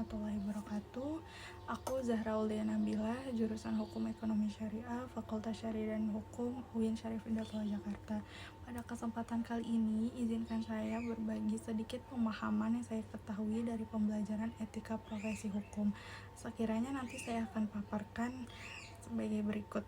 warahmatullahi wabarakatuh. Aku Zahra Aulia Nabila, jurusan Hukum Ekonomi Syariah, Fakultas Syariah dan Hukum UIN Syarif Hidayatullah Jakarta. Pada kesempatan kali ini, izinkan saya berbagi sedikit pemahaman yang saya ketahui dari pembelajaran etika profesi hukum. Sekiranya nanti saya akan paparkan sebagai berikut.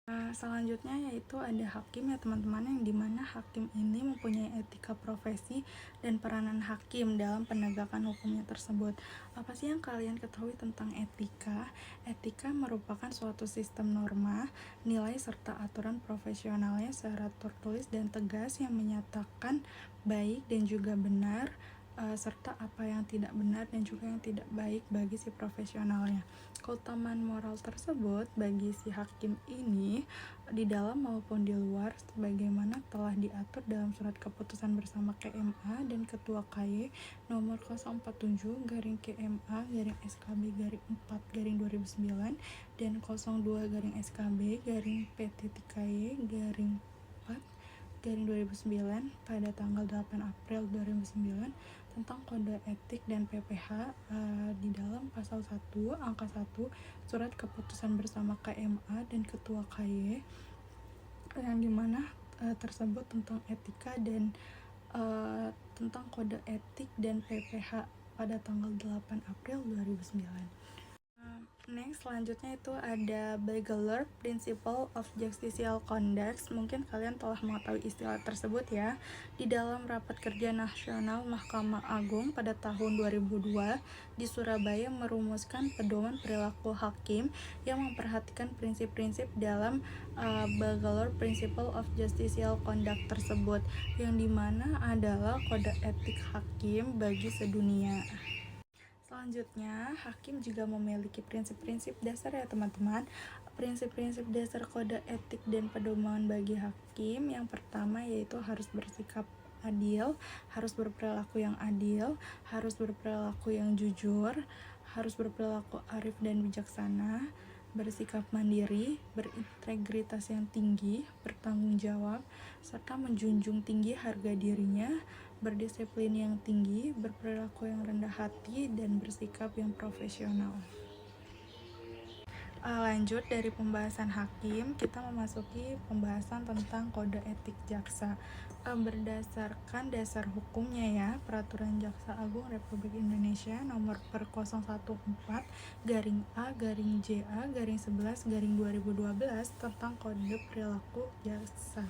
Selanjutnya yaitu ada hakim ya teman-teman, yang dimana hakim ini mempunyai etika profesi dan peranan hakim dalam penegakan hukumnya tersebut. Apa sih yang kalian ketahui tentang etika? Etika merupakan suatu sistem norma, nilai serta aturan profesionalnya secara tertulis dan tegas yang menyatakan baik dan juga benar, serta apa yang tidak benar dan juga yang tidak baik bagi si profesionalnya. Keutamaan moral tersebut bagi si hakim ini di dalam maupun di luar sebagaimana telah diatur dalam surat keputusan bersama KMA dan Ketua KY nomor 047 garing KMA garing SKB garing 4 garing 2009 dan 02 garing SKB garing PT.KY garing 4 garing 2009 pada tanggal 8 April 2009 tentang kode etik dan PPH di dalam pasal 1 angka 1 surat keputusan bersama KMA dan Ketua KY yang dimana tersebut tentang etika dan tentang kode etik dan PPH pada tanggal 8 April 2009. Next, selanjutnya itu ada Bagler Principle of Justicial Conduct. Mungkin kalian telah mengetahui istilah tersebut ya. Di dalam Rapat Kerja Nasional Mahkamah Agung pada tahun 2002 di Surabaya merumuskan pedoman perilaku hakim yang memperhatikan prinsip-prinsip dalam Bagler Principle of Justicial Conduct tersebut, yang dimana adalah kode etik hakim bagi sedunia. Selanjutnya, hakim juga memiliki prinsip-prinsip dasar ya teman-teman. Prinsip-prinsip dasar kode etik dan pedoman bagi hakim yang pertama yaitu harus bersikap adil, harus berperilaku yang adil, harus berperilaku yang jujur, harus berperilaku arif dan bijaksana, bersikap mandiri, berintegritas yang tinggi, bertanggung jawab, serta menjunjung tinggi harga dirinya, berdisiplin yang tinggi, berperilaku yang rendah hati, dan bersikap yang profesional. Lanjut dari pembahasan hakim, kita memasuki pembahasan tentang kode etik jaksa. Berdasarkan dasar hukumnya ya, Peraturan Jaksa Agung Republik Indonesia nomor per 014 garing A garing JA garing 11 garing 2012 tentang kode perilaku jaksa.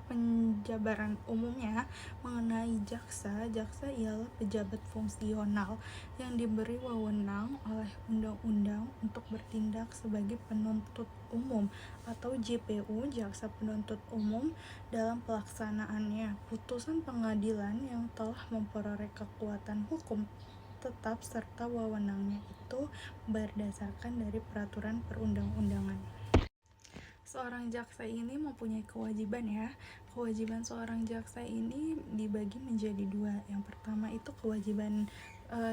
Penjabaran umumnya mengenai jaksa ialah pejabat fungsional yang diberi wewenang oleh undang-undang untuk bertindak sebagai penuntut umum atau JPU, jaksa penuntut umum, dalam pelaksanaannya putusan pengadilan yang telah memperoleh kekuatan hukum tetap serta wewenangnya itu berdasarkan dari peraturan perundang-undangan. Seorang jaksa ini mempunyai kewajiban ya. Kewajiban seorang jaksa ini dibagi menjadi dua. Yang pertama itu kewajiban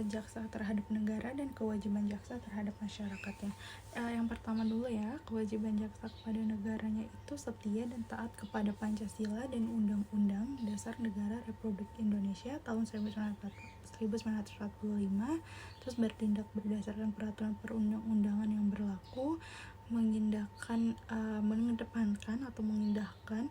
jaksa terhadap negara dan kewajiban jaksa terhadap masyarakatnya. Yang pertama dulu ya, kewajiban jaksa kepada negaranya itu setia dan taat kepada Pancasila dan Undang-Undang Dasar Negara Republik Indonesia tahun 1945, terus bertindak berdasarkan peraturan perundang-undangan yang berlaku, mengedepankan atau mengindahkan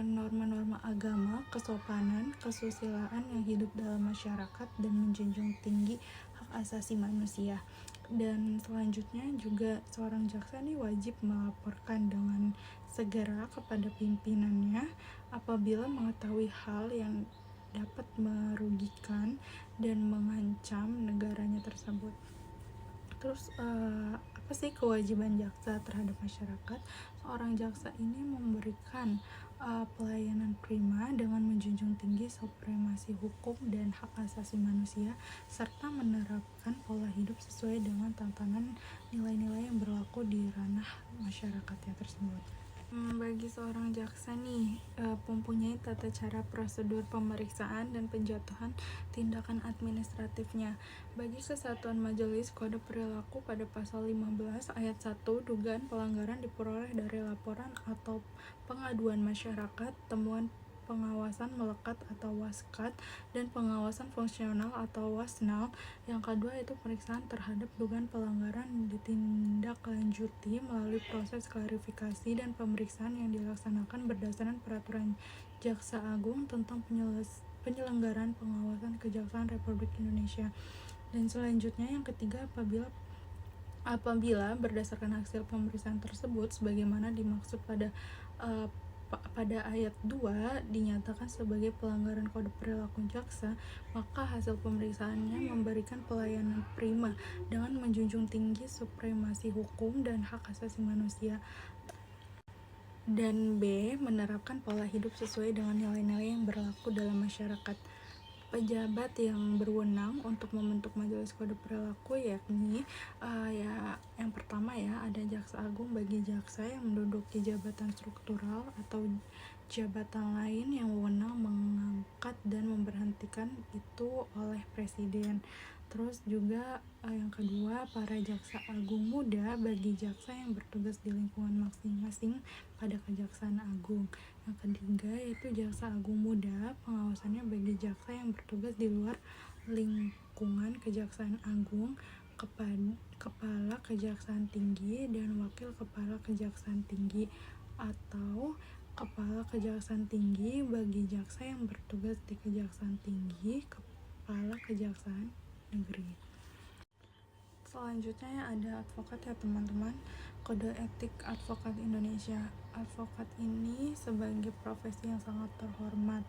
norma-norma agama, kesopanan, kesusilaan yang hidup dalam masyarakat, dan menjunjung tinggi hak asasi manusia. Dan selanjutnya juga seorang jaksa ini wajib melaporkan dengan segera kepada pimpinannya apabila mengetahui hal yang dapat merugikan dan mengancam negaranya tersebut. Terus apa sih kewajiban jaksa terhadap masyarakat? Seorang jaksa ini memberikan pelayanan prima dengan menjunjung tinggi supremasi hukum dan hak asasi manusia, serta menerapkan pola hidup sesuai dengan tantangan nilai-nilai yang berlaku di ranah masyarakatnya tersebut. Bagi seorang jaksa nih, mempunyai tata cara prosedur pemeriksaan dan penjatuhan tindakan administratifnya. Bagi kesatuan majelis kode perilaku pada pasal 15 ayat 1, dugaan pelanggaran diperoleh dari laporan atau pengaduan masyarakat, temuan pengawasan melekat atau waskat, dan pengawasan fungsional atau wasnal. Yang kedua itu pemeriksaan terhadap dugaan pelanggaran ditindaklanjuti melalui proses klarifikasi dan pemeriksaan yang dilaksanakan berdasarkan peraturan Jaksa Agung tentang penyelenggaraan pengawasan Kejaksaan Republik Indonesia. Dan selanjutnya yang ketiga, apabila berdasarkan hasil pemeriksaan tersebut sebagaimana dimaksud pada ayat 2 dinyatakan sebagai pelanggaran kode perilaku jaksa, maka hasil pemeriksaannya memberikan pelayanan prima dengan menjunjung tinggi supremasi hukum dan hak asasi manusia. Dan B, menerapkan pola hidup sesuai dengan nilai-nilai yang berlaku dalam masyarakat. Pejabat yang berwenang untuk membentuk majelis kode perilaku yakni yang pertama ada Jaksa Agung bagi jaksa yang menduduki jabatan struktural atau jabatan lain yang wewenang mengangkat dan memberhentikan itu oleh presiden. Terus juga yang kedua, para jaksa agung muda bagi jaksa yang bertugas di lingkungan masing-masing pada Kejaksaan Agung. Yang ketiga yaitu jaksa agung muda, pengawasannya bagi jaksa yang bertugas di luar lingkungan Kejaksaan Agung, kepala Kejaksaan Tinggi dan wakil kepala Kejaksaan Tinggi, atau kepala Kejaksaan Tinggi bagi jaksa yang bertugas di Kejaksaan Tinggi, kepala Kejaksaan Negeri. Selanjutnya ada advokat ya teman-teman. Kode etik advokat Indonesia. Advokat ini sebagai profesi yang sangat terhormat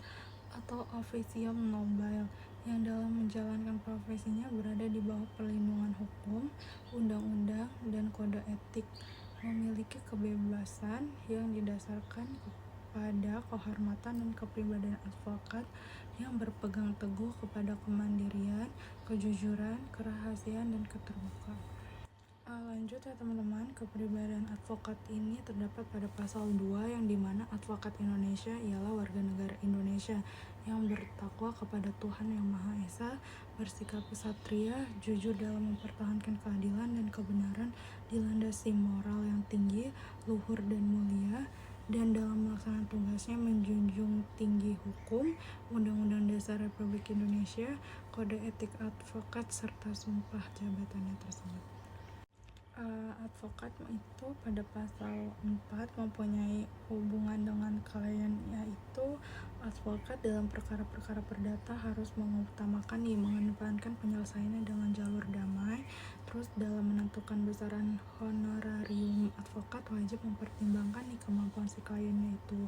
atau officium nobile yang dalam menjalankan profesinya berada di bawah perlindungan hukum, undang-undang, dan kode etik, memiliki kebebasan yang didasarkan pada kehormatan dan kepribadian advokat yang berpegang teguh kepada kemandirian, kejujuran, kerahasiaan, dan keterbukaan. Lanjut ya teman-teman, kepribadian advokat ini terdapat pada pasal 2 yang dimana advokat Indonesia ialah warga negara Indonesia yang bertakwa kepada Tuhan Yang Maha Esa, bersikap kesatria, jujur dalam mempertahankan keadilan dan kebenaran, dilandasi moral yang tinggi, luhur dan mulia, dan dalam melaksanakan tugasnya menjunjung tinggi hukum, Undang-Undang Dasar Republik Indonesia, kode etik advokat, serta sumpah jabatannya tersebut. Advokat itu pada pasal 4 mempunyai hubungan dengan klien, yaitu advokat dalam perkara-perkara perdata harus mengutamakan mengedepankan penyelesaiannya dengan jalur damai. Terus dalam menentukan besaran honorarium advokat wajib mempertimbangkan kemampuan si kliennya itu.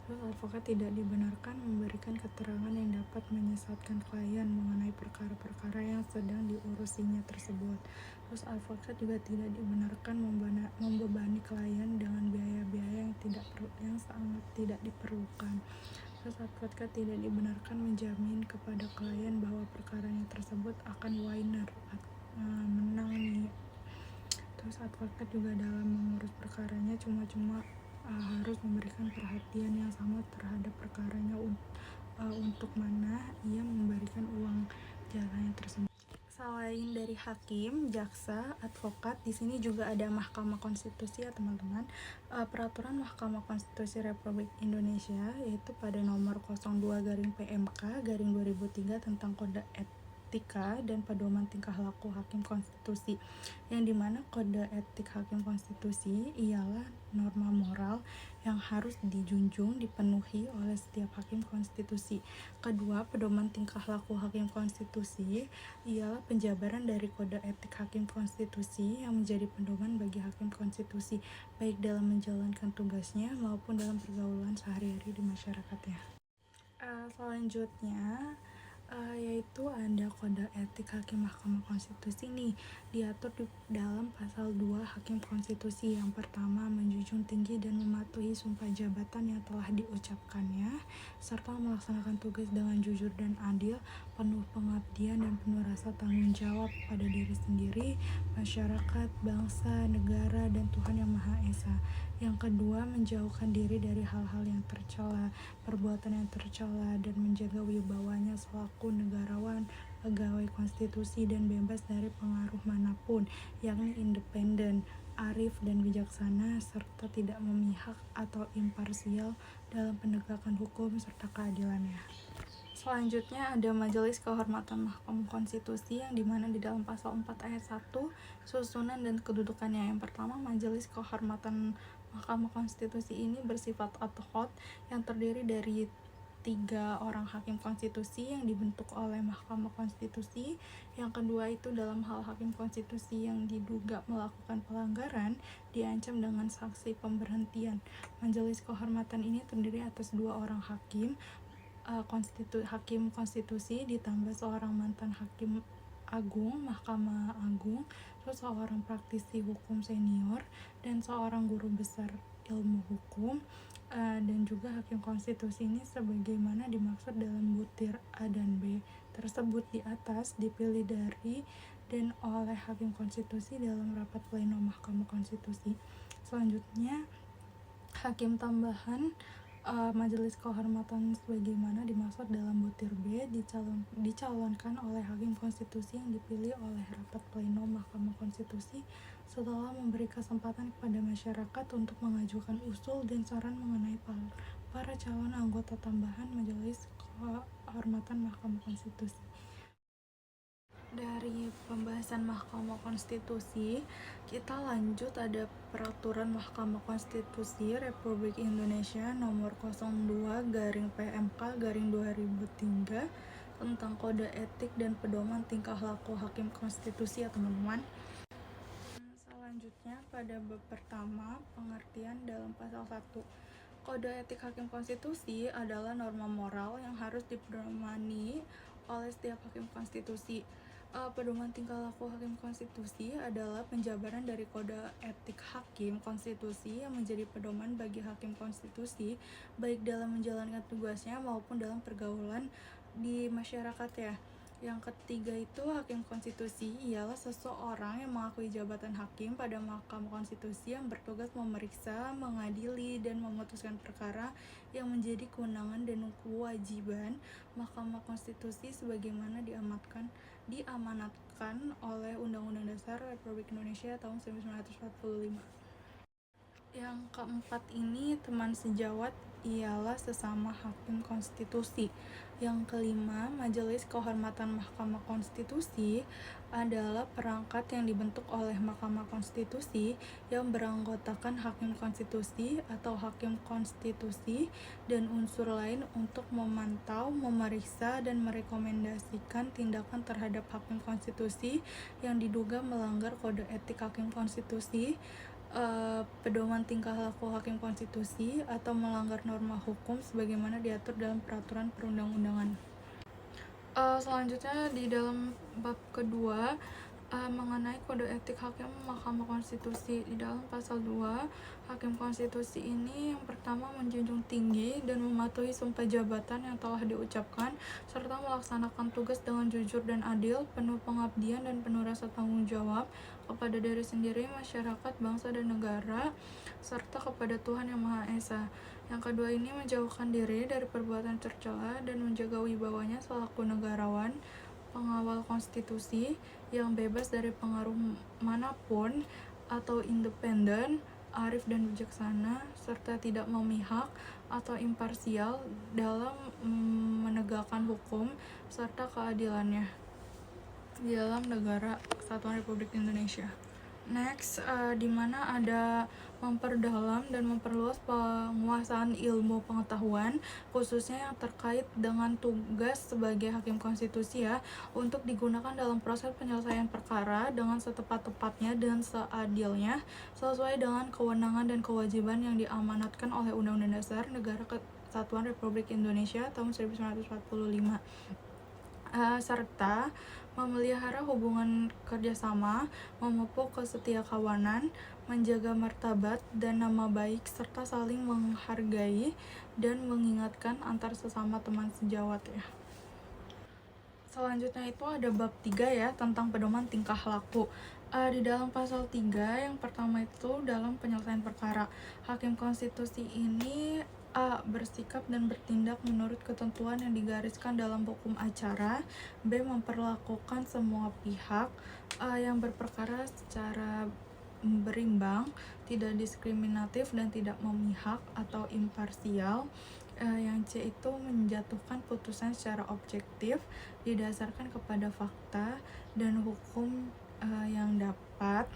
Terus advokat tidak dibenarkan memberikan keterangan yang dapat menyesatkan klien mengenai perkara-perkara yang sedang diurusinya tersebut. Terus advokat juga tidak dibenarkan membebani klien dengan biaya-biaya yang sangat tidak diperlukan. Terus advokat tidak dibenarkan menjamin kepada klien bahwa perkaranya tersebut akan menang nih. Terus advokat juga dalam mengurus perkaranya cuma harus memberikan perhatian yang sama terhadap perkaranya untuk mana ia memberikan uang jalannya tersebut. Selain dari hakim, jaksa, advokat, di sini juga ada Mahkamah Konstitusi ya teman-teman. Peraturan Mahkamah Konstitusi Republik Indonesia yaitu pada nomor 02/PMK/2003 tentang kode etika dan pedoman tingkah laku hakim konstitusi, yang dimana kode etik hakim konstitusi ialah norma moral yang harus dijunjung dipenuhi oleh setiap hakim konstitusi. Kedua, pedoman tingkah laku hakim konstitusi ialah penjabaran dari kode etik hakim konstitusi yang menjadi pedoman bagi hakim konstitusi baik dalam menjalankan tugasnya maupun dalam pergaulan sehari-hari di masyarakatnya. Selanjutnya yaitu ada kode etik hakim Mahkamah Konstitusi nih, diatur di dalam pasal 2 Hakim Konstitusi. Yang pertama, menjunjung tinggi dan mematuhi sumpah jabatan yang telah diucapkannya, serta melaksanakan tugas dengan jujur dan adil, penuh pengabdian dan penuh rasa tanggung jawab pada diri sendiri, masyarakat, bangsa, negara, dan Tuhan Yang Maha Esa. Yang kedua, menjauhkan diri dari hal-hal yang tercela, perbuatan yang tercela, dan menjaga wibawanya selaku negarawan, pegawai konstitusi, dan bebas dari pengaruh manapun, yakni independen, arif dan bijaksana, serta tidak memihak atau imparsial dalam penegakan hukum serta keadilannya. Selanjutnya ada Majelis Kehormatan Mahkamah Konstitusi yang dimana di dalam pasal 4 ayat 1 susunan dan kedudukannya. Yang pertama, Majelis Kehormatan Mahkamah Konstitusi ini bersifat ad hoc yang terdiri dari 3 orang hakim konstitusi yang dibentuk oleh Mahkamah Konstitusi. Yang kedua itu dalam hal hakim konstitusi yang diduga melakukan pelanggaran diancam dengan sanksi pemberhentian. Majelis kehormatan ini terdiri atas 2 orang hakim hakim konstitusi ditambah seorang mantan hakim agung Mahkamah Agung, terus seorang praktisi hukum senior dan seorang guru besar ilmu hukum. Dan juga hakim konstitusi ini sebagaimana dimaksud dalam butir A dan B tersebut di atas dipilih dari dan oleh hakim konstitusi dalam rapat pleno Mahkamah Konstitusi. Selanjutnya, hakim tambahan Majelis Kehormatan sebagaimana dimaksud dalam butir B dicalonkan oleh hakim konstitusi yang dipilih oleh rapat pleno Mahkamah Konstitusi setelah memberi kesempatan kepada masyarakat untuk mengajukan usul dan saran mengenai para calon anggota tambahan Majelis Kehormatan Mahkamah Konstitusi. Dari pembahasan Mahkamah Konstitusi, kita lanjut ada Peraturan Mahkamah Konstitusi Republik Indonesia nomor 02/PMK/2003 tentang kode etik dan pedoman tingkah laku hakim konstitusi ya teman-teman. Selanjutnya pada bab pertama, pengertian dalam pasal 1. Kode etik hakim konstitusi adalah norma moral yang harus dipedomani oleh setiap hakim konstitusi. Pedoman tingkah laku hakim konstitusi adalah penjabaran dari kode etik hakim konstitusi yang menjadi pedoman bagi hakim konstitusi baik dalam menjalankan tugasnya maupun dalam pergaulan di masyarakat ya. Yang ketiga itu hakim konstitusi ialah seseorang yang mengakui jabatan hakim pada Mahkamah Konstitusi yang bertugas memeriksa, mengadili, dan memutuskan perkara yang menjadi kewenangan dan kewajiban Mahkamah Konstitusi sebagaimana diamanatkan oleh Undang-Undang Dasar Republik Indonesia tahun 1945. Yang keempat ini teman sejawat ialah sesama hakim konstitusi. Yang kelima, Majelis Kehormatan Mahkamah Konstitusi adalah perangkat yang dibentuk oleh Mahkamah Konstitusi yang beranggotakan hakim konstitusi atau hakim konstitusi dan unsur lain untuk memantau, memeriksa, dan merekomendasikan tindakan terhadap hakim konstitusi yang diduga melanggar kode etik hakim konstitusi, pedoman tingkah laku hakim konstitusi atau melanggar norma hukum sebagaimana diatur dalam peraturan perundang-undangan. Selanjutnya di dalam bab kedua mengenai kode etik hakim Mahkamah Konstitusi. Di dalam pasal 2, hakim konstitusi ini yang pertama menjunjung tinggi dan mematuhi sumpah jabatan yang telah diucapkan serta melaksanakan tugas dengan jujur dan adil, penuh pengabdian dan penuh rasa tanggung jawab kepada diri sendiri, masyarakat, bangsa dan negara serta kepada Tuhan Yang Maha Esa. Yang kedua ini menjauhkan diri dari perbuatan tercela dan menjaga wibawanya selaku negarawan, pengawal konstitusi yang bebas dari pengaruh manapun atau independen, arif dan bijaksana, serta tidak memihak atau imparsial dalam menegakkan hukum serta keadilannya di dalam negara Kesatuan Republik Indonesia. Next, di mana ada memperdalam dan memperluas penguasaan ilmu pengetahuan khususnya yang terkait dengan tugas sebagai hakim konstitusi ya, untuk digunakan dalam proses penyelesaian perkara dengan setepat-tepatnya dan seadilnya sesuai dengan kewenangan dan kewajiban yang diamanatkan oleh Undang-Undang Dasar Negara Kesatuan Republik Indonesia tahun 1945. Serta memelihara hubungan kerjasama, memupuk kesetiakawanan, menjaga martabat dan nama baik, serta saling menghargai dan mengingatkan antar sesama teman sejawat ya. Selanjutnya itu ada bab 3 ya, tentang pedoman tingkah laku. Di dalam pasal 3 yang pertama itu dalam penyelesaian perkara, hakim konstitusi ini bersikap dan bertindak menurut ketentuan yang digariskan dalam hukum acara. B. Memperlakukan semua pihak yang berperkara secara berimbang, tidak diskriminatif, dan tidak memihak atau imparsial. Yang C itu menjatuhkan putusan secara objektif didasarkan kepada fakta dan hukum yang dapat.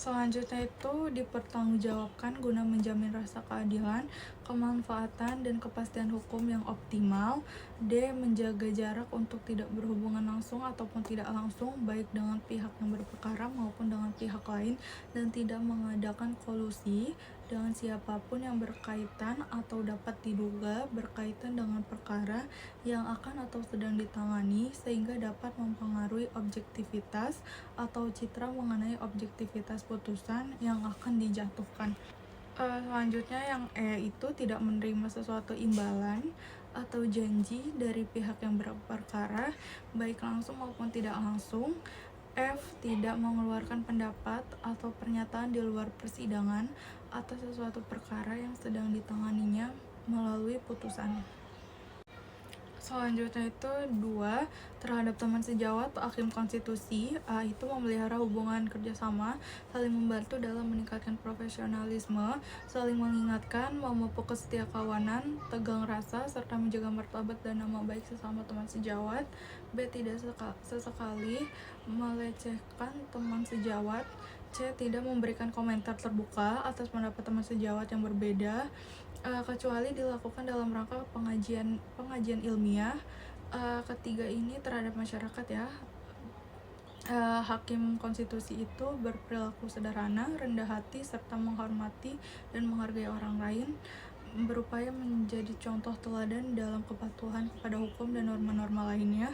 Selanjutnya itu dipertanggungjawabkan guna menjamin rasa keadilan, kemanfaatan, dan kepastian hukum yang optimal. D. Menjaga jarak untuk tidak berhubungan langsung ataupun tidak langsung baik dengan pihak yang berperkara maupun dengan pihak lain, dan tidak mengadakan kolusi dengan siapapun yang berkaitan atau dapat diduga berkaitan dengan perkara yang akan atau sedang ditangani sehingga dapat mempengaruhi objektivitas atau citra mengenai objektivitas putusan yang akan dijatuhkan. Selanjutnya yang E itu tidak menerima sesuatu imbalan atau janji dari pihak yang berperkara baik langsung maupun tidak langsung. F. Tidak mengeluarkan pendapat atau pernyataan di luar persidangan atas sesuatu perkara yang sedang ditanganinya melalui putusan. Selanjutnya itu 2. Terhadap teman sejawat hakim konstitusi, A itu memelihara hubungan kerjasama, saling membantu dalam meningkatkan profesionalisme, saling mengingatkan, memupuk kesetiakawanan, tegang rasa, serta menjaga martabat dan nama baik sesama teman sejawat. B. Tidak sesekali melecehkan teman sejawat. C. Tidak memberikan komentar terbuka atas pendapat teman sejawat yang berbeda, kecuali dilakukan dalam rangka pengajian ilmiah. Ketiga ini terhadap masyarakat ya. Hakim konstitusi itu berperilaku sederhana, rendah hati, serta menghormati dan menghargai orang lain, berupaya menjadi contoh teladan dalam kepatuhan kepada hukum dan norma-norma lainnya.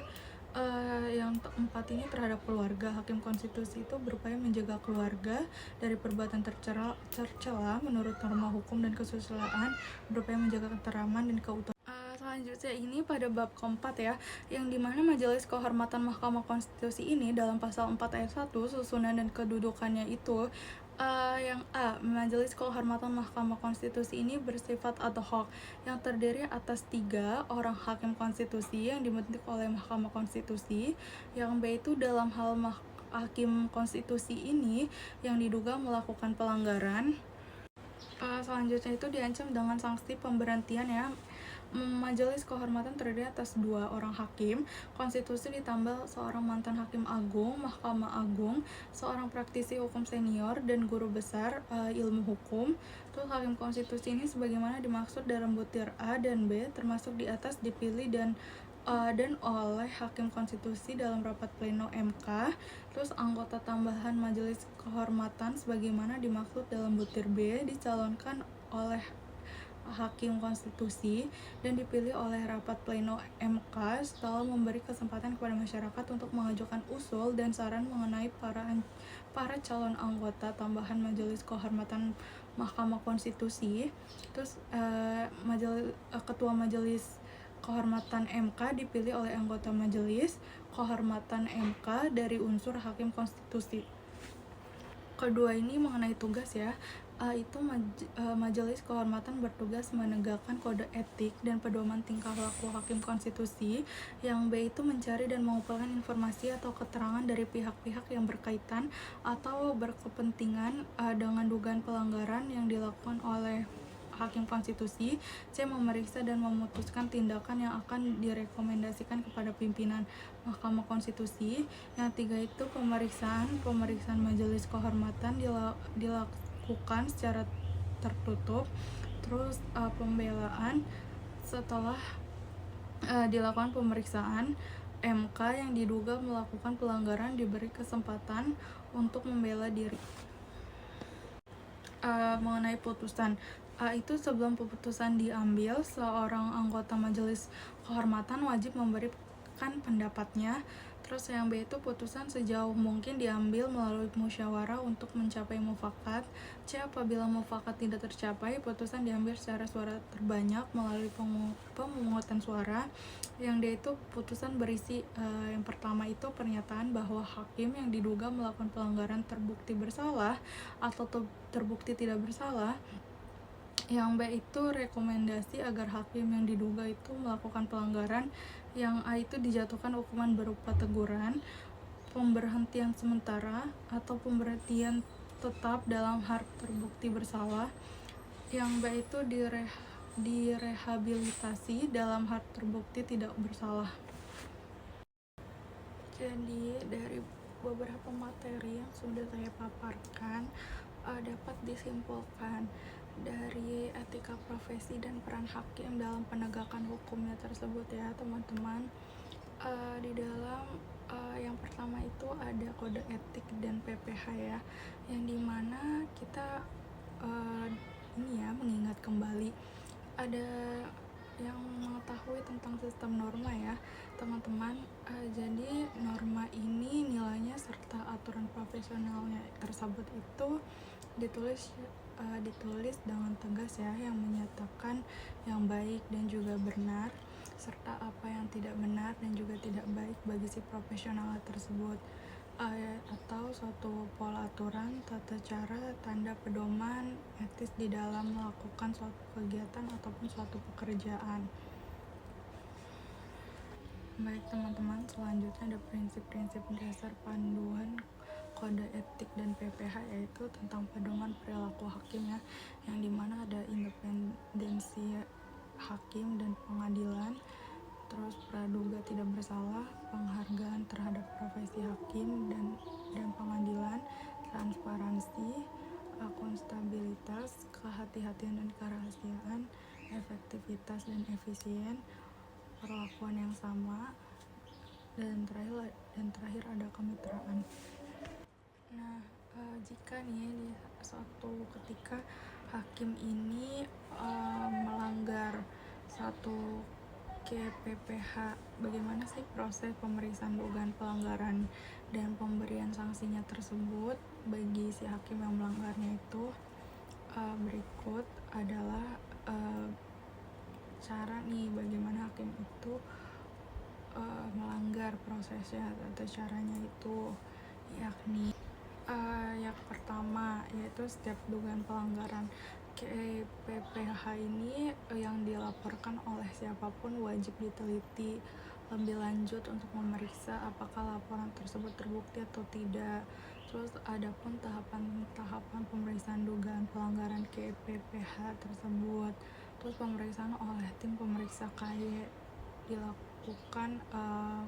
Yang keempat ini terhadap keluarga. Hakim konstitusi itu berupaya menjaga keluarga dari perbuatan tercela menurut norma hukum dan kesusilaan, berupaya menjaga keteraman dan keutuhan. Selanjutnya ini pada bab keempat ya, yang dimana Majelis Kehormatan Mahkamah Konstitusi ini dalam pasal 4 ayat 1 susunan dan kedudukannya itu yang A. Majelis Kehormatan Mahkamah Konstitusi ini bersifat ad hoc yang terdiri atas 3 orang hakim konstitusi yang dibentuk oleh Mahkamah Konstitusi. Yang B itu dalam hal hakim konstitusi ini yang diduga melakukan pelanggaran, selanjutnya itu diancam dengan sanksi pemberhentian ya. Majelis Kehormatan terdiri atas 2 orang hakim konstitusi ditambah seorang mantan hakim agung Mahkamah Agung, seorang praktisi hukum senior, dan guru besar ilmu hukum. Terus hakim konstitusi ini sebagaimana dimaksud dalam butir A dan B termasuk di atas dipilih dan oleh hakim konstitusi dalam rapat pleno MK. Terus anggota tambahan Majelis Kehormatan sebagaimana dimaksud dalam butir B dicalonkan oleh hakim konstitusi dan dipilih oleh rapat pleno MK setelah memberi kesempatan kepada masyarakat untuk mengajukan usul dan saran mengenai para calon anggota tambahan Majelis Kehormatan Mahkamah Konstitusi. Terus ketua Majelis Kehormatan MK dipilih oleh anggota Majelis Kehormatan MK dari unsur hakim konstitusi. Kedua ini mengenai tugas ya. Itu Majelis Kehormatan bertugas menegakkan kode etik dan pedoman tingkah laku hakim konstitusi. Yang B itu mencari dan mengumpulkan informasi atau keterangan dari pihak-pihak yang berkaitan atau berkepentingan dengan dugaan pelanggaran yang dilakukan oleh hakim konstitusi. C. Memeriksa dan memutuskan tindakan yang akan direkomendasikan kepada pimpinan Mahkamah Konstitusi. Yang 3 itu pemeriksaan Majelis Kehormatan dilakukan secara tertutup. Terus pembelaan setelah dilakukan pemeriksaan, MK yang diduga melakukan pelanggaran diberi kesempatan untuk membela diri. Mengenai putusan, itu sebelum keputusan diambil, seorang anggota Majelis Kehormatan wajib memberikan pendapatnya. Terus yang B itu putusan sejauh mungkin diambil melalui musyawarah untuk mencapai mufakat. C. Apabila mufakat tidak tercapai, putusan diambil secara suara terbanyak melalui pemungutan suara. Yang D itu putusan berisi yang pertama itu pernyataan bahwa hakim yang diduga melakukan pelanggaran terbukti bersalah atau terbukti tidak bersalah. Yang B itu rekomendasi agar hakim yang diduga itu melakukan pelanggaran. Yang A itu dijatuhkan hukuman berupa teguran, pemberhentian sementara, atau pemberhentian tetap dalam hal terbukti bersalah. Yang B itu direhabilitasi dalam hal terbukti tidak bersalah. Jadi dari beberapa materi yang sudah saya paparkan, dapat disimpulkan dari etika profesi dan peran hakim dalam penegakan hukumnya tersebut ya teman-teman. Di dalam yang pertama itu ada kode etik dan PPH ya, yang dimana kita mengingat kembali ada yang mengetahui tentang sistem norma ya teman-teman. Jadi norma ini nilainya serta aturan profesionalnya tersebut itu ditulis dengan tegas ya, yang menyatakan yang baik dan juga benar, serta apa yang tidak benar dan juga tidak baik bagi si profesional tersebut, atau suatu pola aturan, tata cara, tanda pedoman etis di dalam melakukan suatu kegiatan ataupun suatu pekerjaan. Baik teman-teman, selanjutnya ada prinsip-prinsip dasar panduan kode etik dan PPH, yaitu tentang pedoman perilaku hakim ya, yang dimana ada independensi hakim dan pengadilan, terus praduga tidak bersalah, penghargaan terhadap profesi hakim dan pengadilan, transparansi, akuntabilitas, kehati-hatian dan kerahasiaan, efektivitas dan efisien, perlakuan yang sama, dan terakhir ada kemitraan. Nah, jika nih di suatu ketika hakim ini melanggar satu KPPH, bagaimana sih proses pemeriksaan dugaan pelanggaran dan pemberian sanksinya tersebut bagi si hakim yang melanggarnya itu? Berikut adalah cara nih bagaimana hakim itu melanggar prosesnya atau caranya itu, yakni yang pertama yaitu setiap dugaan pelanggaran KPPH ini yang dilaporkan oleh siapapun wajib diteliti lebih lanjut untuk memeriksa apakah laporan tersebut terbukti atau tidak. Terus adapun tahapan pemeriksaan dugaan pelanggaran KPPH tersebut, terus pemeriksaan oleh tim pemeriksa KY dilakukan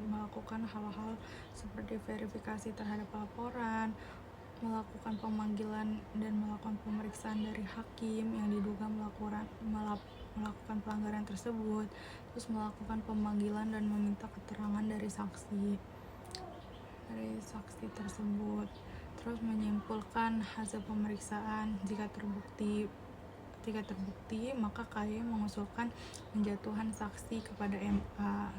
melakukan hal-hal seperti verifikasi terhadap laporan, melakukan pemanggilan dan melakukan pemeriksaan dari hakim yang diduga melakukan pelanggaran tersebut, terus melakukan pemanggilan dan meminta keterangan dari saksi tersebut, terus menyimpulkan hasil pemeriksaan. Jika terbukti maka KY mengusulkan penjatuhan saksi kepada MA,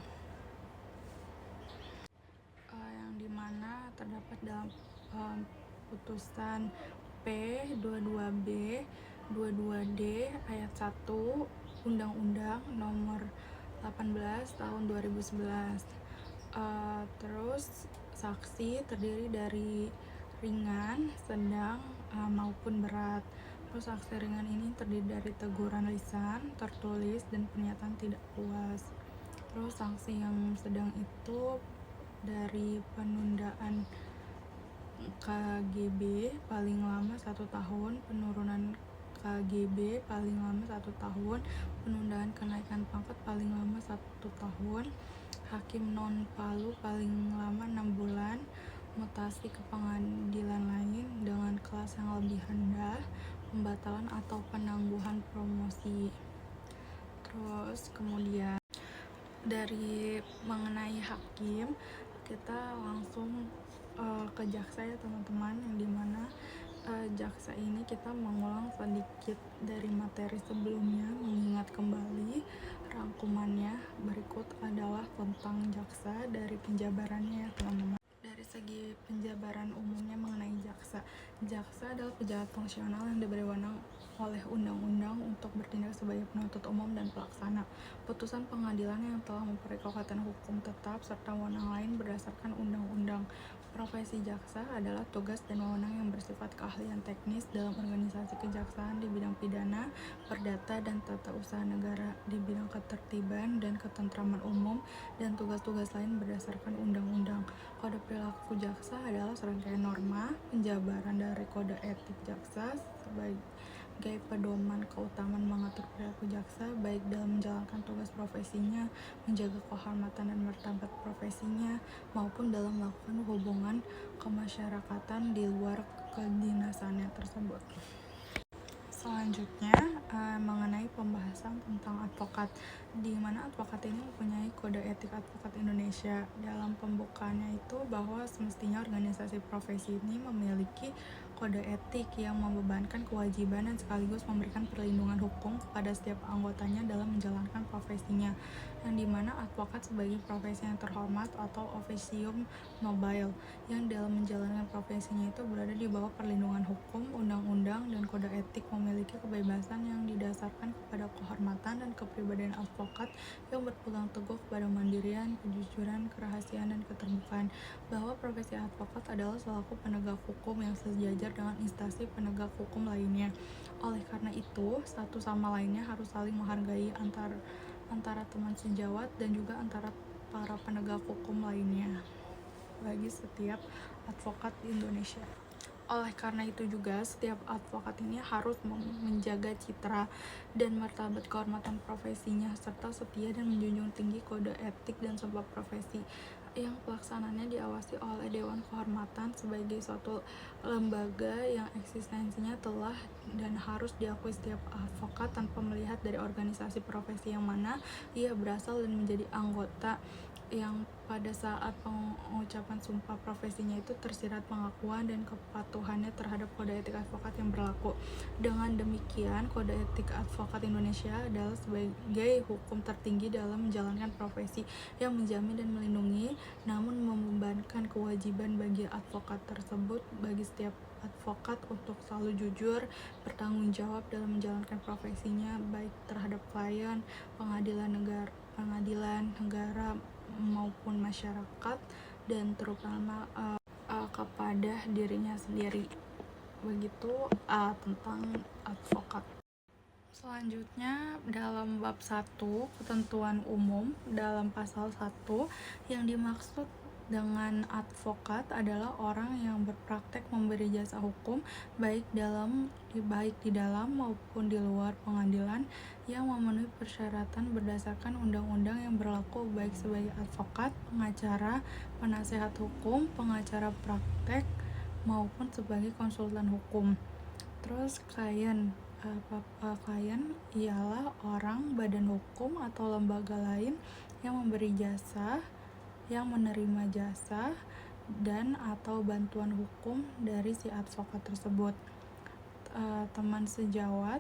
yang dimana terdapat dalam putusan P22B 22D ayat 1 Undang-Undang Nomor 18 Tahun 2011. Terus saksi terdiri dari ringan, sedang, maupun berat. Terus saksi ringan ini terdiri dari teguran lisan, tertulis, dan pernyataan tidak puas. Terus sanksi yang sedang itu dari penundaan KGB paling lama 1 tahun, penurunan KGB paling lama 1 tahun, penundaan kenaikan pangkat paling lama 1 tahun, hakim non palu paling lama 6 bulan, mutasi ke pengadilan lain dengan kelas yang lebih rendah, pembatalan atau penangguhan promosi. Terus kemudian dari mengenai hakim, kita langsung ke jaksa ya teman-teman, yang dimana jaksa ini kita mengulang sedikit dari materi sebelumnya, mengingat kembali rangkumannya. Berikut adalah tentang jaksa dari penjabarannya ya teman-teman. Dari segi penjabaran umumnya mengenai jaksa adalah pejabat fungsional yang diberi wewenang oleh undang-undang untuk bertindak sebagai penuntut umum dan pelaksana putusan pengadilan yang telah memperoleh kekuatan hukum tetap serta wewenang lain berdasarkan undang-undang. Profesi jaksa adalah tugas dan wewenang yang bersifat keahlian teknis dalam organisasi kejaksaan di bidang pidana, perdata, dan tata usaha negara, di bidang ketertiban dan ketentraman umum, dan tugas-tugas lain berdasarkan undang-undang. Kode perilaku jaksa adalah serangkaian norma penjabaran dari kode etik jaksa sebagai pedoman keutamaan mengatur perilaku jaksa baik dalam menjalankan tugas profesinya, menjaga kehormatan dan martabat profesinya, maupun dalam melakukan hubungan kemasyarakatan di luar kedinasannya tersebut. Selanjutnya mengenai pembahasan tentang advokat, di mana advokat ini mempunyai kode etik advokat Indonesia. Dalam pembukaannya itu bahwa semestinya organisasi profesi ini memiliki kode etik yang membebankan kewajiban dan sekaligus memberikan perlindungan hukum kepada setiap anggotanya dalam menjalankan profesinya, yang dimana advokat sebagai profesi yang terhormat atau officium nobile, yang dalam menjalankan profesinya itu berada di bawah perlindungan hukum, undang-undang, dan kode etik, memiliki kebebasan yang didasarkan kepada kehormatan dan kepribadian advokat yang berpegang teguh kepada mandirian, kejujuran, kerahasiaan, dan keterbukaan, bahwa profesi advokat adalah selaku penegak hukum yang sejajar dengan instansi penegak hukum lainnya. Oleh karena itu, satu sama lainnya harus saling menghargai antara teman sejawat dan juga antara para penegak hukum lainnya bagi setiap advokat di Indonesia. Oleh karena itu juga setiap advokat ini harus menjaga citra dan martabat kehormatan profesinya serta setia dan menjunjung tinggi kode etik dan sumpah profesi yang pelaksanaannya diawasi oleh Dewan Kehormatan sebagai suatu lembaga yang eksistensinya telah dan harus diakui setiap advokat tanpa melihat dari organisasi profesi yang mana ia berasal dan menjadi anggota, yang pada saat pengucapan sumpah profesinya itu tersirat pengakuan dan kepatuhannya terhadap kode etik advokat yang berlaku. Dengan demikian, kode etik advokat Indonesia adalah sebagai hukum tertinggi dalam menjalankan profesi yang menjamin dan melindungi, namun membebankan kewajiban bagi advokat tersebut, bagi setiap advokat untuk selalu jujur, bertanggung jawab dalam menjalankan profesinya, baik terhadap klien, pengadilan negara maupun masyarakat, dan terutama kepada dirinya sendiri. Begitu tentang advokat. Selanjutnya dalam bab 1 ketentuan umum dalam pasal 1, yang dimaksud dengan advokat adalah orang yang berpraktek memberi jasa hukum baik di dalam maupun di luar pengadilan yang memenuhi persyaratan berdasarkan undang-undang yang berlaku, baik sebagai advokat, pengacara, penasehat hukum, pengacara praktek, maupun sebagai konsultan hukum. Terus klien ialah orang, badan hukum, atau lembaga lain yang memberi jasa, yang menerima jasa dan atau bantuan hukum dari si advokat tersebut. Teman sejawat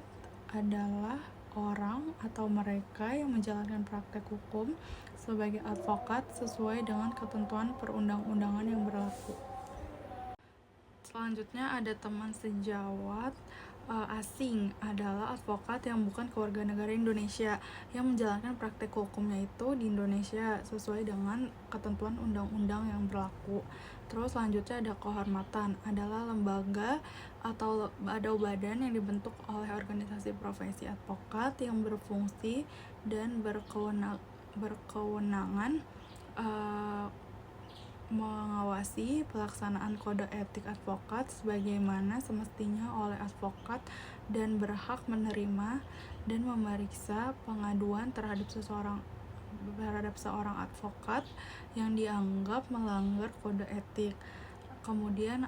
adalah orang atau mereka yang menjalankan praktek hukum sebagai advokat sesuai dengan ketentuan perundang-undangan yang berlaku. Selanjutnya ada teman sejawat asing adalah advokat yang bukan keluarga negara Indonesia yang menjalankan praktek hukumnya itu di Indonesia sesuai dengan ketentuan undang-undang yang berlaku. Terus selanjutnya ada kehormatan, adalah lembaga atau badan yang dibentuk oleh organisasi profesi advokat yang berfungsi dan berkewenangan mengawasi pelaksanaan kode etik advokat sebagaimana semestinya oleh advokat dan berhak menerima dan memeriksa pengaduan terhadap seorang advokat yang dianggap melanggar kode etik. Kemudian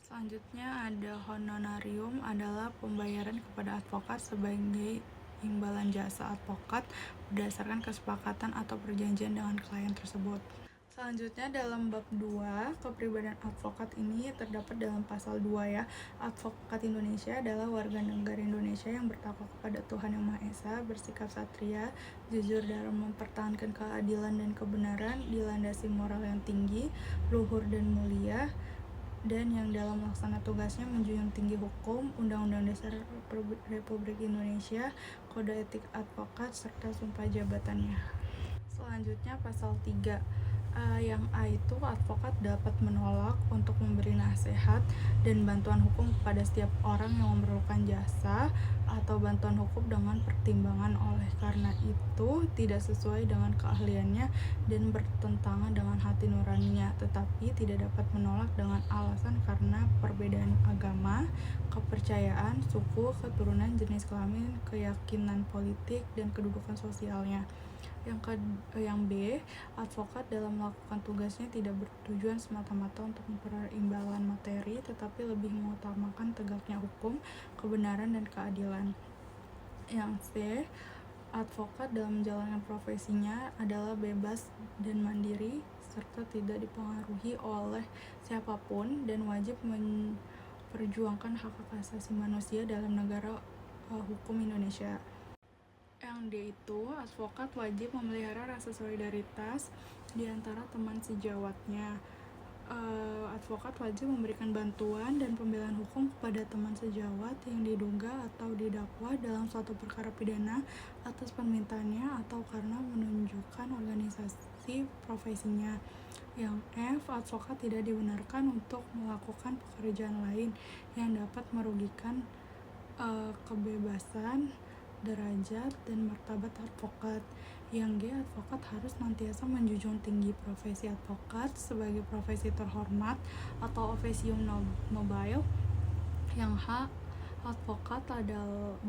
selanjutnya ada honorarium, adalah pembayaran kepada advokat sebagai imbalan jasa advokat berdasarkan kesepakatan atau perjanjian dengan klien tersebut. Selanjutnya dalam bab 2, kepribadian advokat ini terdapat dalam pasal 2 ya. Advokat Indonesia adalah warga negara Indonesia yang bertakwa kepada Tuhan Yang Maha Esa, bersikap satria, jujur dalam mempertahankan keadilan dan kebenaran, dilandasi moral yang tinggi, luhur dan mulia, dan yang dalam melaksanakan tugasnya menjunjung tinggi hukum, Undang-Undang Dasar Republik Indonesia, kode etik advokat, serta sumpah jabatannya. Selanjutnya pasal 3 Yang A itu advokat dapat menolak untuk memberi nasihat dan bantuan hukum kepada setiap orang yang memerlukan jasa atau bantuan hukum dengan pertimbangan oleh karena itu tidak sesuai dengan keahliannya dan bertentangan dengan hati nuraninya, tetapi tidak dapat menolak dengan alasan karena perbedaan agama, kepercayaan, suku, keturunan, jenis kelamin, keyakinan politik, dan kedudukan sosialnya. Yang B, advokat dalam melakukan tugasnya tidak bertujuan semata-mata untuk memperimbangan materi, tetapi lebih mengutamakan tegaknya hukum, kebenaran, dan keadilan. Yang C, advokat dalam menjalankan profesinya adalah bebas dan mandiri, serta tidak dipengaruhi oleh siapapun, dan wajib memperjuangkan hak asasi manusia dalam negara hukum Indonesia. Yang D itu, advokat wajib memelihara rasa solidaritas di antara teman sejawatnya. Advokat wajib memberikan bantuan dan pembelaan hukum kepada teman sejawat yang diduga atau didakwa dalam suatu perkara pidana atas permintaannya atau karena menunjukkan organisasi profesinya. Yang F, advokat tidak dibenarkan untuk melakukan pekerjaan lain yang dapat merugikan kebebasan, derajat, dan martabat advokat. Yang G, advokat harus senantiasa menjunjung tinggi profesi advokat sebagai profesi terhormat atau officium nobile. Yang H, advokat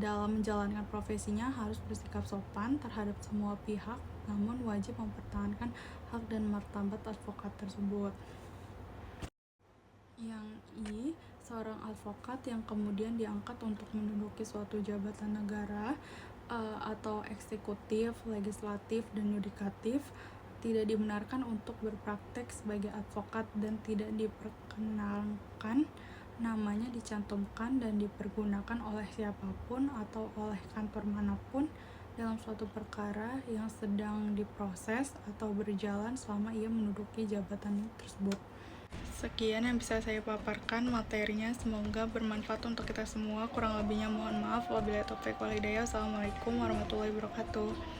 dalam menjalankan profesinya harus bersikap sopan terhadap semua pihak, namun wajib mempertahankan hak dan martabat advokat tersebut. Yang I, seorang advokat yang kemudian diangkat untuk menduduki suatu jabatan negara atau eksekutif, legislatif, dan yudikatif tidak dibenarkan untuk berpraktek sebagai advokat dan tidak diperkenankan namanya dicantumkan dan dipergunakan oleh siapapun atau oleh kantor manapun dalam suatu perkara yang sedang diproses atau berjalan selama ia menduduki jabatan tersebut. Sekian yang bisa saya paparkan materinya, semoga bermanfaat untuk kita semua. Kurang lebihnya mohon maaf. Wabillahi taufiq wal hidayah. Wassalamualaikum warahmatullahi wabarakatuh.